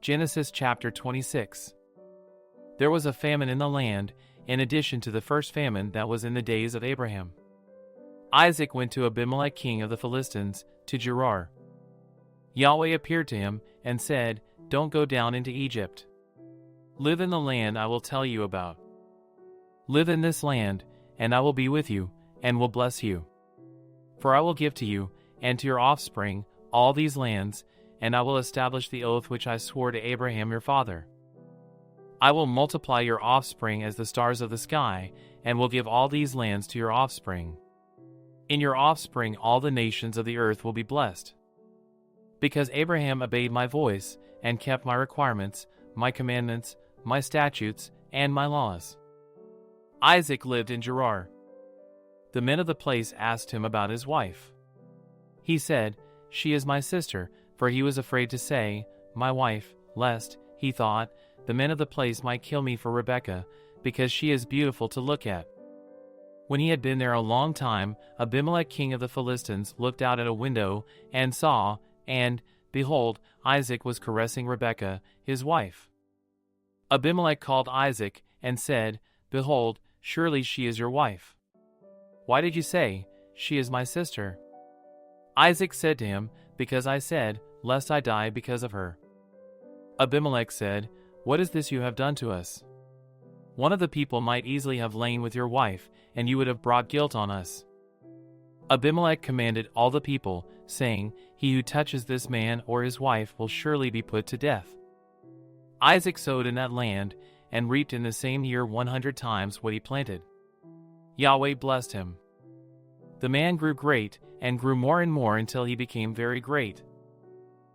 Genesis chapter 26. There was a famine in the land, in addition to the first famine that was in the days of Abraham. Isaac went to Abimelech king of the Philistines, to Gerar. Yahweh appeared to him, and said, "Don't go down into Egypt. Live in the land I will tell you about. Live in this land, and I will be with you, and will bless you. For I will give to you, and to your offspring, all these lands, and I will establish the oath which I swore to Abraham your father. I will multiply your offspring as the stars of the sky, and will give all these lands to your offspring. In your offspring all the nations of the earth will be blessed. Because Abraham obeyed my voice, and kept my requirements, my commandments, my statutes, and my laws." Isaac lived in Gerar. The men of the place asked him about his wife. He said, "She is my sister," for he was afraid to say, "my wife," lest, he thought, the men of the place might kill me for Rebekah, because she is beautiful to look at. When he had been there a long time, Abimelech king of the Philistines looked out at a window, and saw, and, behold, Isaac was caressing Rebekah, his wife. Abimelech called Isaac, and said, "Behold, surely she is your wife. Why did you say, 'She is my sister'?" Isaac said to him, "Because I said, lest I die because of her." Abimelech said, "What is this you have done to us? One of the people might easily have lain with your wife, and you would have brought guilt on us." Abimelech commanded all the people, saying, "He who touches this man or his wife will surely be put to death." Isaac sowed in that land, and reaped in the same year 100 times what he planted. Yahweh blessed him. The man grew great, and grew more and more until he became very great.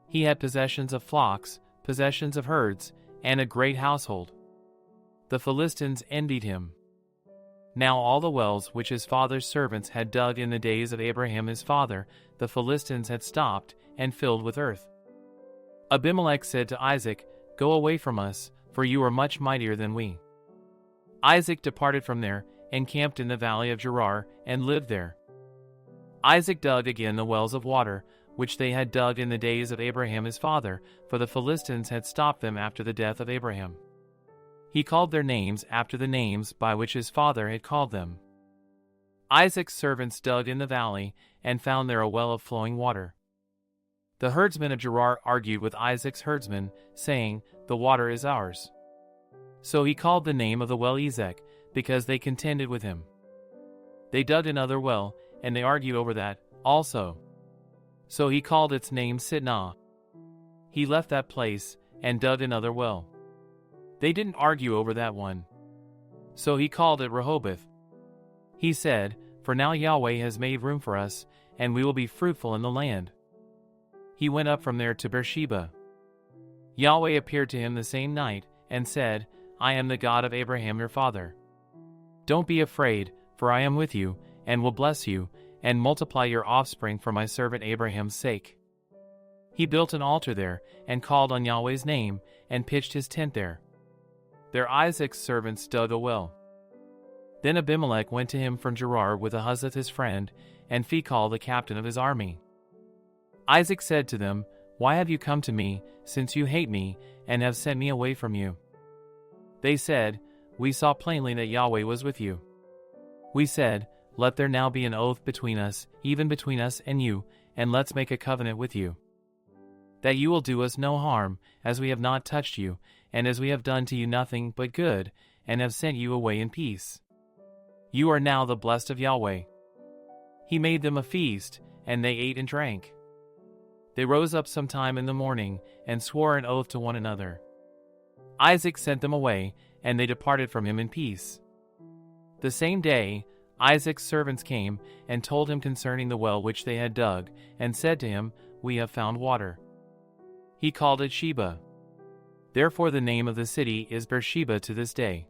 He had possessions of flocks, possessions of herds, and a great household. The Philistines envied him. Now all the wells which his father's servants had dug in the days of Abraham his father, the Philistines had stopped, and filled with earth. Abimelech said to Isaac, "Go away from us, for you are much mightier than we." Isaac departed from there, and camped in the valley of Gerar, and lived there. Isaac dug again the wells of water, which they had dug in the days of Abraham his father, for the Philistines had stopped them after the death of Abraham. He called their names after the names by which his father had called them. Isaac's servants dug in the valley, and found there a well of flowing water. The herdsmen of Gerar argued with Isaac's herdsmen, saying, "The water is ours." So he called the name of the well Ezek, because they contended with him. They dug another well, and they argued over that also. So he called its name Sitnah. He left that place, and dug another well. They didn't argue over that one. So he called it Rehoboth. He said, "For now Yahweh has made room for us, and we will be fruitful in the land." He went up from there to Beersheba. Yahweh appeared to him the same night, and said, "I am the God of Abraham your father. Don't be afraid, for I am with you, and will bless you, and multiply your offspring for my servant Abraham's sake." He built an altar there, and called on Yahweh's name, and pitched his tent there. There Isaac's servants dug a well. Then Abimelech went to him from Gerar with Ahuzzath his friend, and Phicol the captain of his army. Isaac said to them, "Why have you come to me, since you hate me, and have sent me away from you?" They said, "We saw plainly that Yahweh was with you." We said, "Let there now be an oath between us, even between us and you, and let's make a covenant with you, that you will do us no harm, as we have not touched you, and as we have done to you nothing but good, and have sent you away in peace. You are now the blessed of Yahweh." He made them a feast, and they ate and drank. They rose up sometime in the morning, and swore an oath to one another. Isaac sent them away, and they departed from him in peace. The same day, Isaac's servants came, and told him concerning the well which they had dug, and said to him, "We have found water." He called it Sheba. Therefore the name of the city is Beersheba to this day.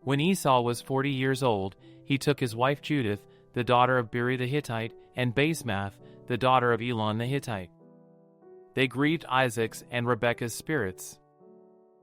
When Esau was 40 years old, he took his wife Judith, the daughter of Beri the Hittite, and Basemath, the daughter of Elon the Hittite. They grieved Isaac's and Rebekah's spirits.